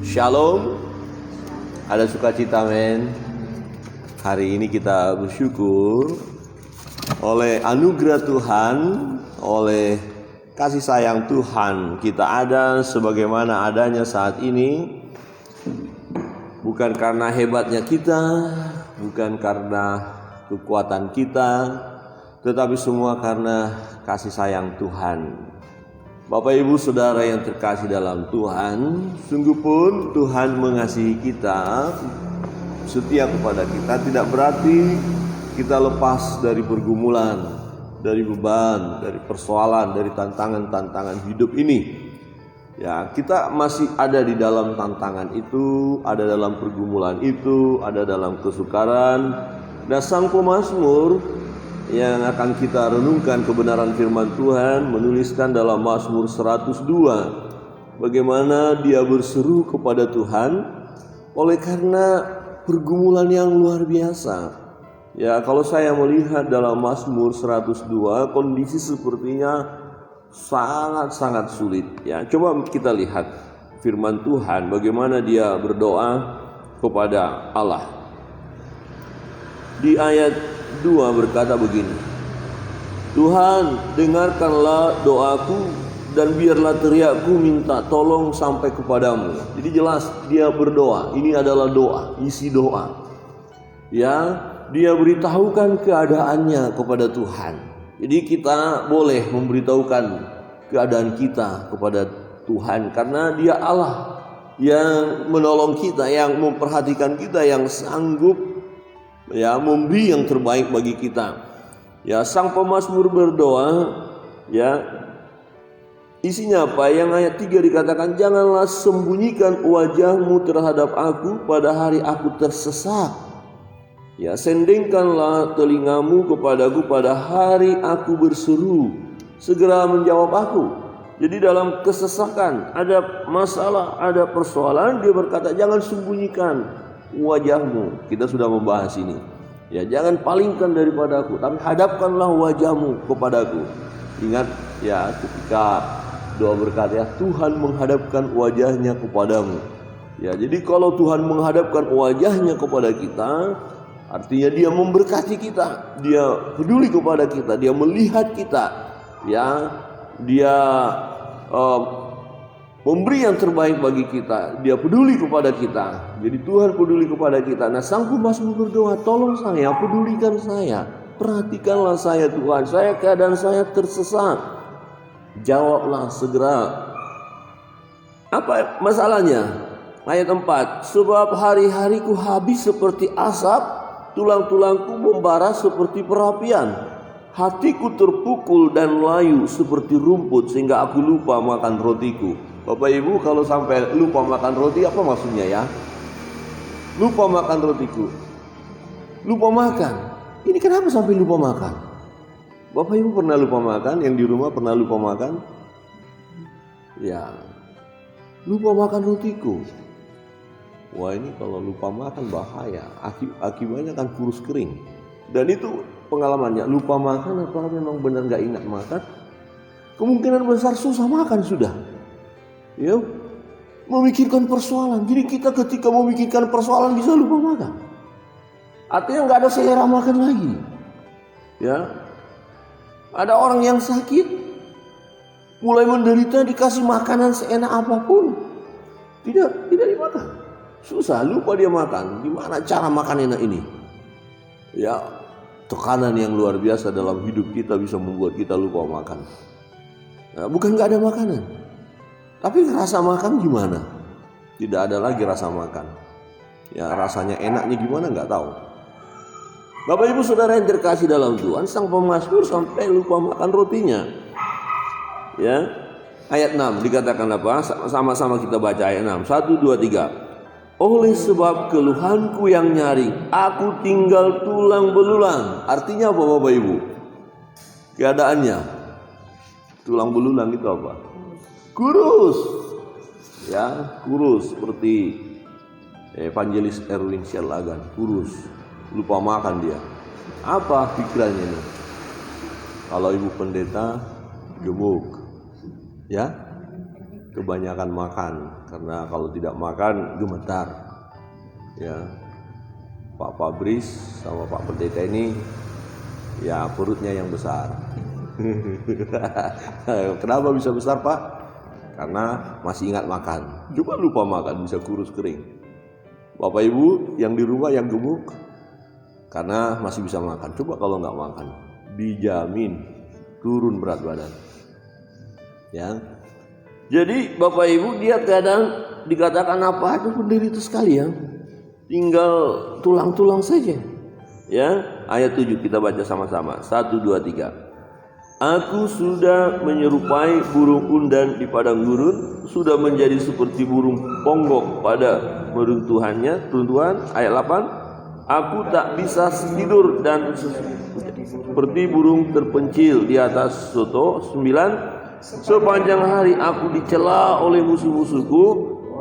Shalom. Ada sukacita, men. Hari ini kita bersyukur oleh anugerah Tuhan, oleh kasih sayang Tuhan, kita ada sebagaimana adanya saat ini. Bukan karena hebatnya kita, bukan karena kekuatan kita, tetapi semua karena kasih sayang Tuhan. Bapak Ibu Saudara yang terkasih dalam Tuhan, sungguh pun Tuhan mengasihi kita, setia kepada kita. Tidak berarti kita lepas dari pergumulan, dari beban, dari persoalan, dari tantangan-tantangan hidup ini. Ya, kita masih ada di dalam tantangan itu, ada dalam pergumulan itu, ada dalam kesukaran. Dan Sang Pemazmur yang akan kita renungkan kebenaran firman Tuhan menuliskan dalam Mazmur 102 bagaimana dia berseru kepada Tuhan oleh karena pergumulan yang luar biasa. Ya, kalau saya melihat dalam Mazmur 102 kondisi sepertinya sangat-sangat sulit. Ya, coba kita lihat firman Tuhan bagaimana dia berdoa kepada Allah. Di ayat 2 berkata begini, Tuhan, dengarkanlah doaku dan biarlah teriakku minta tolong sampai kepadamu. Jadi jelas dia berdoa. Ini adalah doa, isi doa. Ya, dia beritahukan keadaannya kepada Tuhan. Jadi kita boleh memberitahukan keadaan kita kepada Tuhan karena dia Allah yang menolong kita, yang memperhatikan kita, yang sanggup ya memberi yang terbaik bagi kita. Ya, Sang Pemazmur berdoa, ya. Isinya apa? Yang ayat 3 dikatakan, janganlah sembunyikan wajahmu terhadap aku pada hari aku tersesat. Ya, sendingkanlah telingamu kepadaku pada hari aku berseru, segera menjawab aku. Jadi dalam kesesakan, ada masalah, ada persoalan, dia berkata jangan sembunyikan wajahmu. Kita sudah membahas ini. Ya, jangan palingkan daripada aku, tapi hadapkanlah wajahmu kepadaku. Ingat ya ketika doa berkata ya, Tuhan menghadapkan wajahnya kepadamu. Ya, jadi kalau Tuhan menghadapkan wajahnya kepada kita, artinya dia memberkati kita, dia peduli kepada kita, dia melihat kita, ya, dia memberi yang terbaik bagi kita, dia peduli kepada kita. Jadi Tuhan peduli kepada kita. Nah, Sang Pemazmur berdoa, tolong saya, pedulikan saya, perhatikanlah saya Tuhan, saya keadaan saya tersesat, jawablah segera. Apa masalahnya? Ayat 4, sebab hari-hariku habis seperti asap, tulang-tulangku membara seperti perapian, hatiku terpukul dan layu seperti rumput sehingga aku lupa makan rotiku. Bapak Ibu, kalau sampai lupa makan roti apa maksudnya ya? Lupa makan rotiku, lupa makan. Ini kenapa sampai lupa makan? Bapak Ibu pernah lupa makan? Yang di rumah pernah lupa makan? Ya, lupa makan rotiku. Wah, ini kalau lupa makan bahaya. Akibatnya kan kurus kering. Dan itu pengalamannya, lupa makan atau memang benar gak ingat makan, kemungkinan besar susah makan sudah. Ya, memikirkan persoalan. Jadi kita ketika memikirkan persoalan bisa lupa makan. Artinya gak ada selera makan lagi. Ya, ada orang yang sakit, mulai menderita, dikasih makanan seenak apapun, tidak dimakan. Susah, lupa dia makan. Gimana cara makan enak ini? Ya, tekanan yang luar biasa dalam hidup kita bisa membuat kita lupa makan. Nah, bukan gak ada makanan, tapi rasa makan gimana? Tidak ada lagi rasa makan. Ya, rasanya enaknya gimana gak tahu. Bapak Ibu Saudara yang terkasih dalam Tuhan, Sang Pemazmur sampai lupa makan rotinya. Ya, ayat 6 dikatakan apa? Sama-sama kita baca ayat 6. 1, 2, 3. Oleh sebab keluhanku yang nyaring, aku tinggal tulang belulang. Artinya apa Bapak Ibu? Keadaannya tulang belulang itu apa? Kurus. Ya, kurus seperti Evangelis Erwin Sialagan, kurus, lupa makan dia. Apa pikirannya ini? Kalau ibu pendeta gemuk, ya, kebanyakan makan, karena kalau tidak makan gemetar. Ya, Pak Fabris sama Pak Pendeta ini ya perutnya yang besar. Kenapa bisa besar, Pak? Karena masih ingat makan. Coba lupa makan bisa kurus kering. Bapak Ibu yang di rumah yang gemuk karena masih bisa makan. Coba kalau nggak makan, dijamin turun berat badan. Ya. Jadi Bapak Ibu dia kadang dikatakan apa itu penderita sekali ya. Tinggal tulang-tulang saja. Ya, ayat 7 kita baca sama-sama. 1 2 3. Aku sudah menyerupai burung undan di padang gurun, sudah menjadi seperti burung ponggok pada meruntuhannya. Runtuhan ayat 8. Aku tak bisa tidur dan seperti burung terpencil di atas soto. 9. Sepanjang hari aku dicela oleh musuh-musuhku,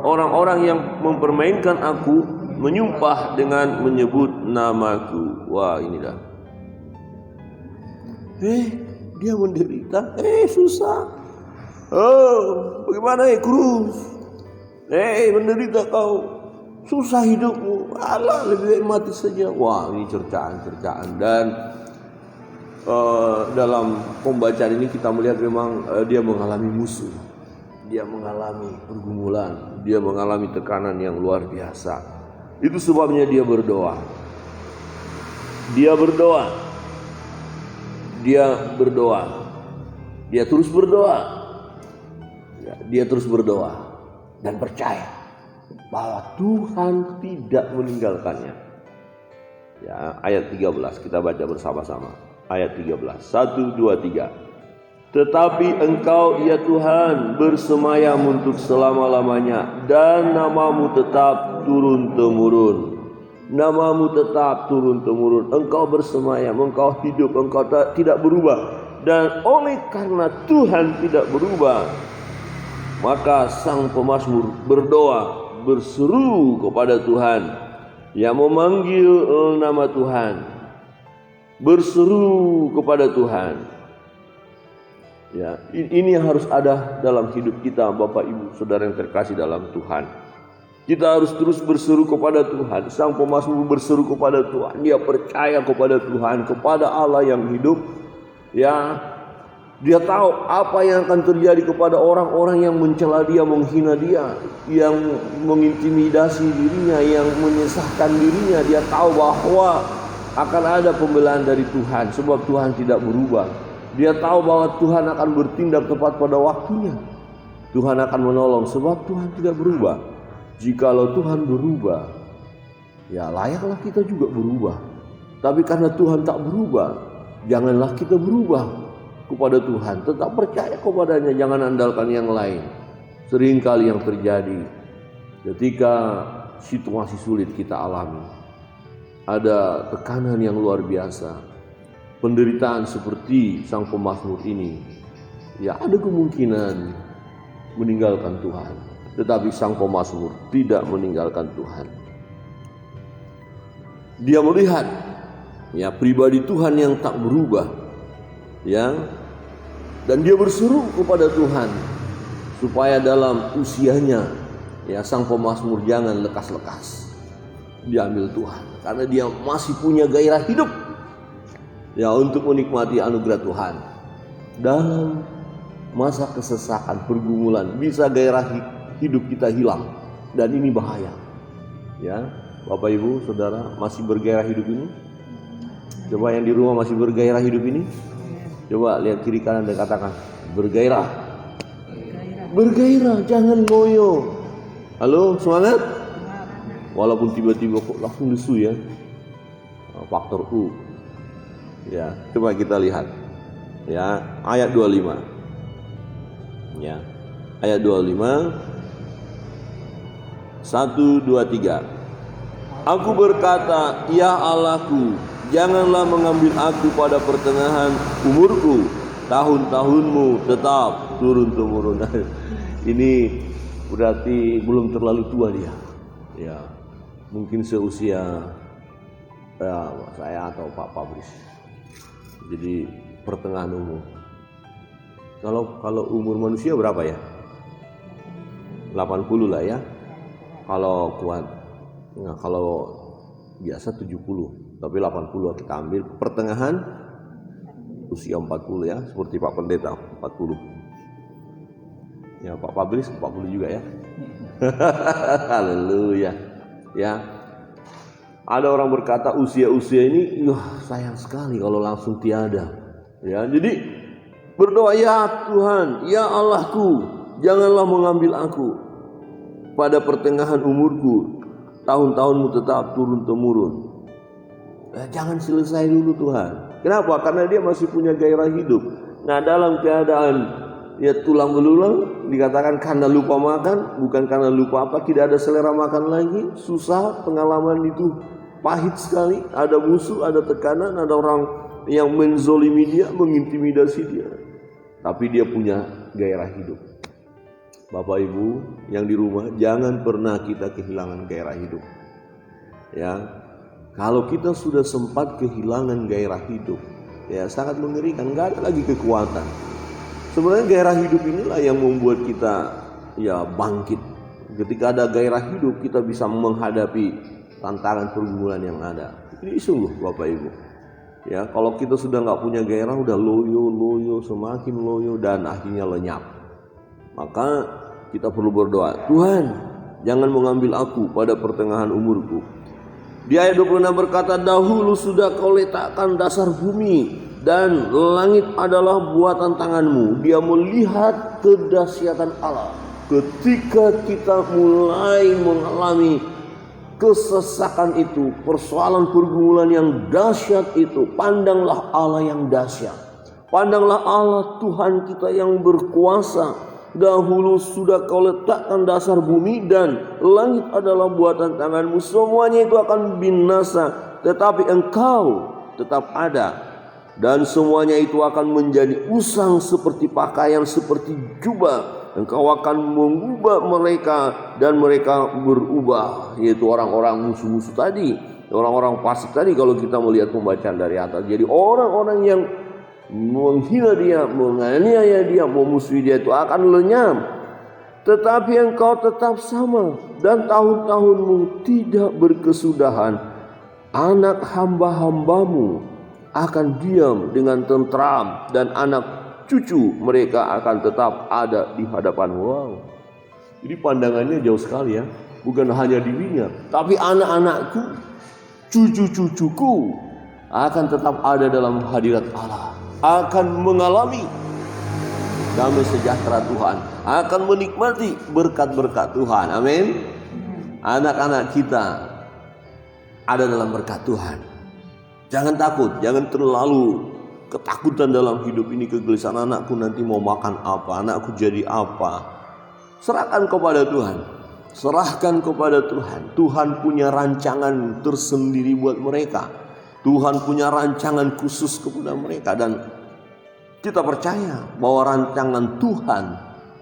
orang-orang yang mempermainkan aku menyumpah dengan menyebut namaku. Wah, ini dah. Dia menderita, susah. Oh, bagaimana kurus? Menderita kau, susah hidupmu. Alah, lebih baik mati saja. Wah, ini cercaan. Dan dalam pembacaan ini kita melihat memang dia mengalami musuh, dia mengalami pergumulan, dia mengalami tekanan yang luar biasa. Itu sebabnya dia berdoa. Dia terus berdoa. Dia terus berdoa dan percaya bahwa Tuhan tidak meninggalkannya. Ya, ayat 13 kita baca bersama-sama. Ayat 13. 1 2 3. Tetapi Engkau ya Tuhan bersemayam untuk selama-lamanya, dan namamu tetap turun-temurun. Namamu tetap turun-temurun. Engkau bersemayam, Engkau hidup, Engkau tidak berubah. Dan oleh karena Tuhan tidak berubah, maka sang pemazmur berdoa, berseru kepada Tuhan, yang memanggil nama Tuhan, berseru kepada Tuhan. Ya, ini yang harus ada dalam hidup kita, Bapak Ibu Saudara yang terkasih dalam Tuhan. Kita harus terus berseru kepada Tuhan. Sang pemazmur berseru kepada Tuhan. Dia percaya kepada Tuhan, kepada Allah yang hidup. Ya, dia tahu apa yang akan terjadi kepada orang-orang yang mencela dia, menghina dia, yang mengintimidasi dirinya, yang menyesahkan dirinya. Dia tahu bahwa akan ada pembelaan dari Tuhan, sebab Tuhan tidak berubah. Dia tahu bahwa Tuhan akan bertindak tepat pada waktunya. Tuhan akan menolong, sebab Tuhan tidak berubah. Jikalau Tuhan berubah, ya layaklah kita juga berubah. Tapi karena Tuhan tak berubah, janganlah kita berubah kepada Tuhan. Tetap percaya kepadanya, jangan andalkan yang lain. Seringkali yang terjadi ketika situasi sulit kita alami, ada tekanan yang luar biasa, penderitaan seperti sang pemazmur ini, ya ada kemungkinan meninggalkan Tuhan. Tetapi sang pemazmur tidak meninggalkan Tuhan. Dia melihat ya pribadi Tuhan yang tak berubah, ya, dan dia berseru kepada Tuhan supaya dalam usianya ya sang pemazmur jangan lekas-lekas diambil Tuhan, karena dia masih punya gairah hidup ya untuk menikmati anugerah Tuhan. Dalam masa kesesakan, pergumulan, bisa gairah hidup kita hilang, dan ini bahaya. Ya, Bapak Ibu Saudara masih bergairah hidup ini? Coba yang di rumah masih bergairah hidup ini? Coba lihat kiri kanan dan katakan bergairah. Bergairah, jangan ngoyo. Halo, semangat. Walaupun tiba-tiba kok langsung lesu ya. Faktor U. Ya, coba kita lihat. Ya, ayat 25. Ya. Ayat 25. 1 2 3. Aku berkata, ya Allahku, janganlah mengambil aku pada pertengahan umurku. Tahun-tahunmu tetap turun-temurun. Ini berarti belum terlalu tua dia. Ya, mungkin seusia saya atau Pak Fabris. Jadi pertengahan umur. Kalau umur manusia berapa ya? 80 lah ya. Kalau kuat. Nah, kalau biasa 70, tapi 80 kita ambil pertengahan usia 40 ya, seperti Pak Pendeta 40. Ya, Pak Pablis 40 juga ya. Haleluya. Ya. Ada orang berkata usia-usia ini sayang sekali kalau langsung tiada. Ya, jadi berdoa, ya Tuhan, ya Allahku, janganlah mengambil aku pada pertengahan umurku, tahun-tahunmu tetap turun-temurun. Jangan selesai dulu Tuhan. Kenapa? Karena dia masih punya gairah hidup. Nah, dalam keadaan ya tulang belulang, dikatakan karena lupa makan, bukan karena lupa apa, tidak ada selera makan lagi, susah, pengalaman itu pahit sekali, ada musuh, ada tekanan, ada orang yang menzolimi dia, mengintimidasi dia. Tapi dia punya gairah hidup. Bapak Ibu yang di rumah, jangan pernah kita kehilangan gairah hidup. Ya, kalau kita sudah sempat kehilangan gairah hidup, ya sangat mengerikan, nggak ada lagi kekuatan. Sebenarnya gairah hidup inilah yang membuat kita ya bangkit. Ketika ada gairah hidup, kita bisa menghadapi tantangan pergumulan yang ada. Ini sungguh Bapak Ibu. Ya, kalau kita sudah nggak punya gairah, udah loyo, semakin loyo dan akhirnya lenyap. Maka kita perlu berdoa, Tuhan, jangan mengambil aku pada pertengahan umurku. Di ayat 26 berkata, dahulu sudah kau letakkan dasar bumi dan langit adalah buatan tanganmu. Dia melihat kedahsyatan Allah. Ketika kita mulai mengalami kesesakan itu, persoalan pergumulan yang dahsyat itu, pandanglah Allah yang dahsyat. Pandanglah Allah Tuhan kita yang berkuasa. Dahulu sudah kau letakkan dasar bumi dan langit adalah buatan tanganmu. Semuanya itu akan binasa, tetapi engkau tetap ada. Dan semuanya itu akan menjadi usang seperti pakaian, seperti jubah. Engkau akan mengubah mereka dan mereka berubah. Yaitu orang-orang musuh-musuh tadi, orang-orang fasik tadi kalau kita melihat pembacaan dari atas. Jadi orang-orang yang menghina dia, menganiaya dia, memusuhi dia itu akan lenyap. Tetapi engkau tetap sama dan tahun-tahunmu tidak berkesudahan. Anak hamba-hambamu akan diam dengan tentram dan anak cucu mereka akan tetap ada di hadapanmu. Wow. Jadi pandangannya jauh sekali ya. Bukan hanya dirinya, tapi anak-anakku, cucu-cucuku akan tetap ada dalam hadirat Allah. Akan mengalami damai sejahtera Tuhan, akan menikmati berkat-berkat Tuhan. Amin. Anak-anak kita ada dalam berkat Tuhan. Jangan takut, jangan terlalu ketakutan dalam hidup ini, kegelisahan anakku nanti mau makan apa, anakku jadi apa. Serahkan kepada Tuhan. Serahkan kepada Tuhan. Tuhan punya rancangan tersendiri buat mereka. Tuhan punya rancangan khusus kepada mereka dan kita percaya bahwa rancangan Tuhan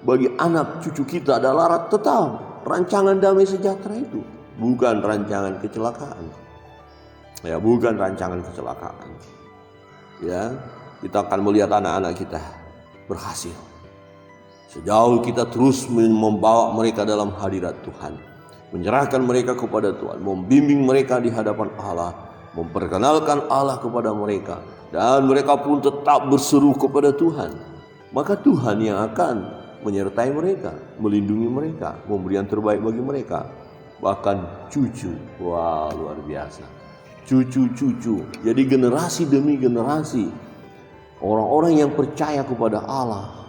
bagi anak cucu kita adalah tetap rancangan damai sejahtera itu, bukan rancangan kecelakaan. Ya, bukan rancangan kecelakaan. Ya, kita akan melihat anak-anak kita berhasil. Sejauh kita terus membawa mereka dalam hadirat Tuhan, menyerahkan mereka kepada Tuhan, membimbing mereka di hadapan Allah, memperkenalkan Allah kepada mereka, dan mereka pun tetap berseru kepada Tuhan. Maka Tuhan yang akan menyertai mereka, melindungi mereka, memberi yang terbaik bagi mereka. Bahkan cucu, wah luar biasa. Cucu-cucu, jadi generasi demi generasi orang-orang yang percaya kepada Allah.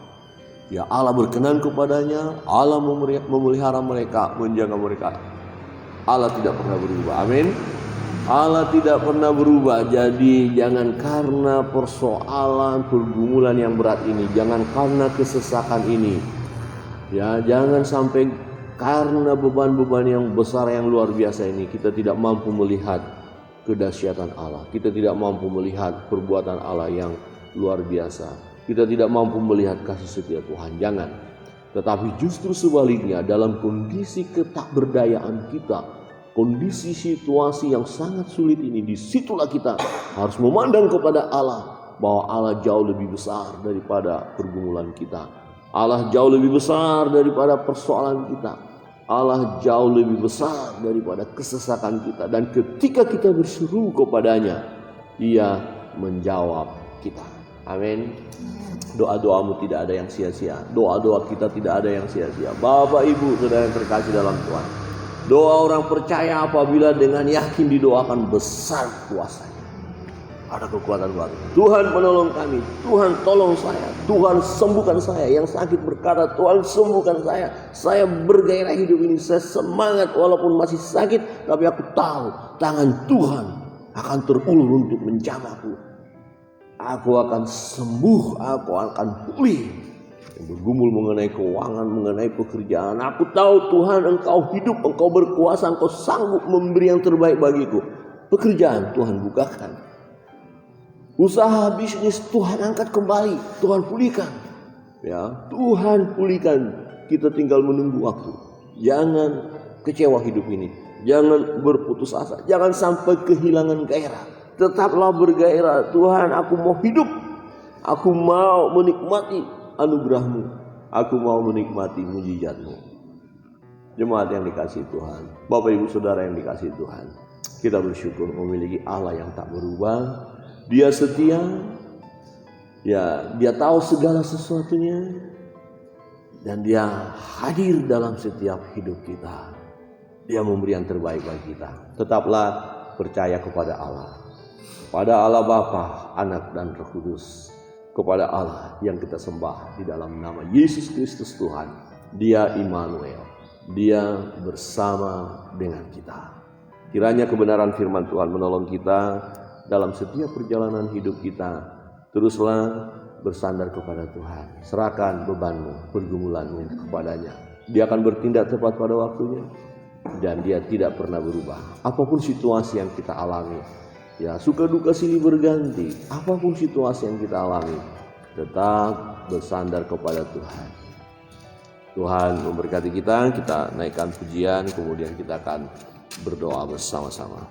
Ya, Allah berkenan kepadanya, Allah memelihara mereka, menjaga mereka. Allah tidak pernah berubah. Amin. Allah tidak pernah berubah. Jadi jangan karena persoalan pergumulan yang berat ini, jangan karena kesesakan ini, ya jangan sampai karena beban-beban yang besar yang luar biasa ini kita tidak mampu melihat kedahsyatan Allah, kita tidak mampu melihat perbuatan Allah yang luar biasa, kita tidak mampu melihat kasih setia Tuhan. Jangan. Tetapi justru sebaliknya, dalam kondisi ketakberdayaan kita, kondisi situasi yang sangat sulit ini, disitulah kita harus memandang kepada Allah, bahwa Allah jauh lebih besar daripada pergumulan kita. Allah jauh lebih besar daripada persoalan kita. Allah jauh lebih besar daripada kesesakan kita. Dan ketika kita berseru kepadanya, Dia menjawab kita. Amin. Doa-doamu tidak ada yang sia-sia. Doa-doa kita tidak ada yang sia-sia. Bapak, Ibu, saudara yang terkasih dalam Tuhan, doa orang percaya apabila dengan yakin didoakan besar kuasanya. Ada kekuatan baru. Tuhan menolong kami. Tuhan tolong saya. Tuhan sembuhkan saya. Yang sakit berkata, Tuhan sembuhkan saya. Saya bergairah hidup ini. Saya semangat walaupun masih sakit. Tapi aku tahu tangan Tuhan akan terulur untuk menjamahku. Aku akan sembuh. Aku akan pulih. Bergumul mengenai keuangan, mengenai pekerjaan. Aku tahu Tuhan, Engkau hidup, Engkau berkuasa, Engkau sanggup memberi yang terbaik bagiku. Pekerjaan Tuhan bukakan. Usaha bisnis Tuhan angkat kembali, Tuhan pulihkan. Ya, Tuhan pulihkan. Kita tinggal menunggu waktu. Jangan kecewa hidup ini. Jangan berputus asa. Jangan sampai kehilangan gairah. Tetaplah bergairah. Tuhan, aku mau hidup. Aku mau menikmati anugerah-Mu. Aku mau menikmati mujizat-Mu. Jemaat yang dikasihi Tuhan, Bapak Ibu Saudara yang dikasihi Tuhan, kita bersyukur memiliki Allah yang tak berubah. Dia setia, ya, Dia tahu segala sesuatunya, dan Dia hadir dalam setiap hidup kita. Dia memberi yang terbaik bagi kita. Tetaplah percaya kepada Allah Bapa, Anak, dan Roh Kudus, kepada Allah yang kita sembah di dalam nama Yesus Kristus Tuhan. Dia Immanuel, Dia bersama dengan kita. Kiranya kebenaran firman Tuhan menolong kita dalam setiap perjalanan hidup kita. Teruslah bersandar kepada Tuhan. Serahkan bebanmu, pergumulanmu kepadanya. Dia akan bertindak tepat pada waktunya. Dan Dia tidak pernah berubah. Apapun situasi yang kita alami, ya, suka duka silih berganti. Apapun situasi yang kita alami, tetap bersandar kepada Tuhan. Tuhan memberkati kita. Kita naikkan pujian, kemudian kita akan berdoa bersama-sama.